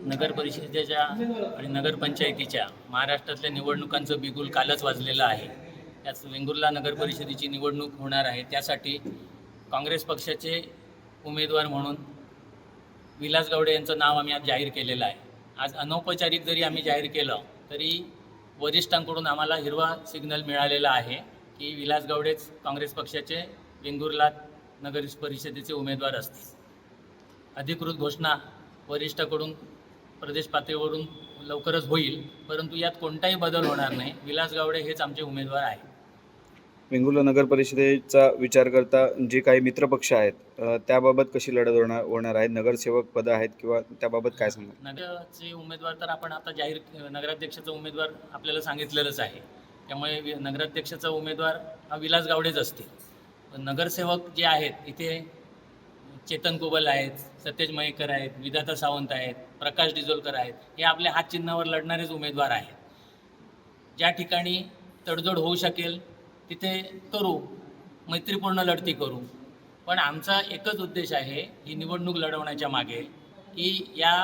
नगर परिषदेच्या आणि नगरपंचायतीच्या महाराष्ट्रातल्या निवडणुकांचं बिगुल कालच वाजलेलं आहे. त्याच वेंगुर्ला नगर परिषदेची निवडणूक होणार आहे. त्यासाठी काँग्रेस पक्षाचे उमेदवार म्हणून विलास गावडे यांचं नाव आम्ही आज जाहीर केलेलं आहे. आज अनौपचारिक जरी आम्ही जाहीर केलं तरी वरिष्ठांकडून आम्हाला हिरवा सिग्नल मिळालेला आहे की विलास गावडेच काँग्रेस पक्षाचे वेंगुर्ला नगर परिषदेचे उमेदवार असतील. अधिकृत घोषणा वरिष्ठाकडून प्रदेश पातळीवरून लवकरच होईल, परंतु यात कोणताही बदल होणार नाही. विलास गावडे हेच आमचे उमेदवार आहेत. वेंगुर्ला नगर परिषदेचा विचार करता जे काही मित्रपक्ष आहेत त्याबाबत कशी लढत होणार आहेत? नगरसेवक पद आहेत किंवा त्याबाबत काय सांगा? नगरचे उमेदवार तर आपण आता जाहीर नगराध्यक्षाचा उमेदवार आपल्याला सांगितलेलंच आहे. त्यामुळे नगराध्यक्षाचा उमेदवार हा विलास गावडेच असतील. नगरसेवक जे आहेत इथे चेतन कोबल आहेत, सतेज मयेकर आहेत, विधाता सावंत आहेत, प्रकाश डिझोलकर आहेत. हे आपल्या हात चिन्हावर लढणारेच उमेदवार आहेत. ज्या ठिकाणी तडजोड होऊ शकेल तिथे करू, मैत्रीपूर्ण लढती करू. पण आमचा एकच उद्देश आहे ही निवडणूक लढवण्याच्या मागे की या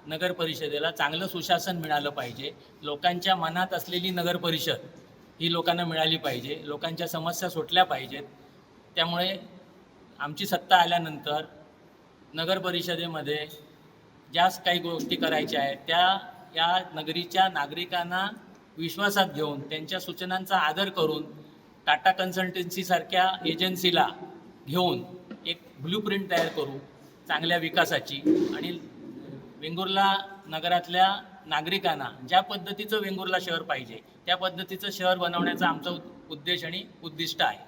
नगर परिषदेला चांगलं सुशासन मिळालं पाहिजे. लोकांच्या मनात असलेली नगर परिषद ही लोकांना मिळाली पाहिजे. लोकांच्या समस्या सुटल्या पाहिजेत. त्यामुळे आमची सत्ता आल्यानंतर नगर परिषदेमध्ये ज्या काही गोष्टी करायच्या आहेत त्या या नगरीच्या नागरिकांना विश्वासात घेऊन त्यांच्या सूचनांचा आदर करून टाटा कन्सल्टन्सीसारख्या एजन्सीला घेऊन एक ब्ल्यूप्रिंट तयार करू चांगल्या विकासाची आणि वेंगुर्ला नगरातल्या नागरिकांना ज्या पद्धतीचं वेंगुर्ला शहर पाहिजे त्या पद्धतीचं शहर बनवण्याचा आमचा उद्देश आणि उद्दिष्ट आहे.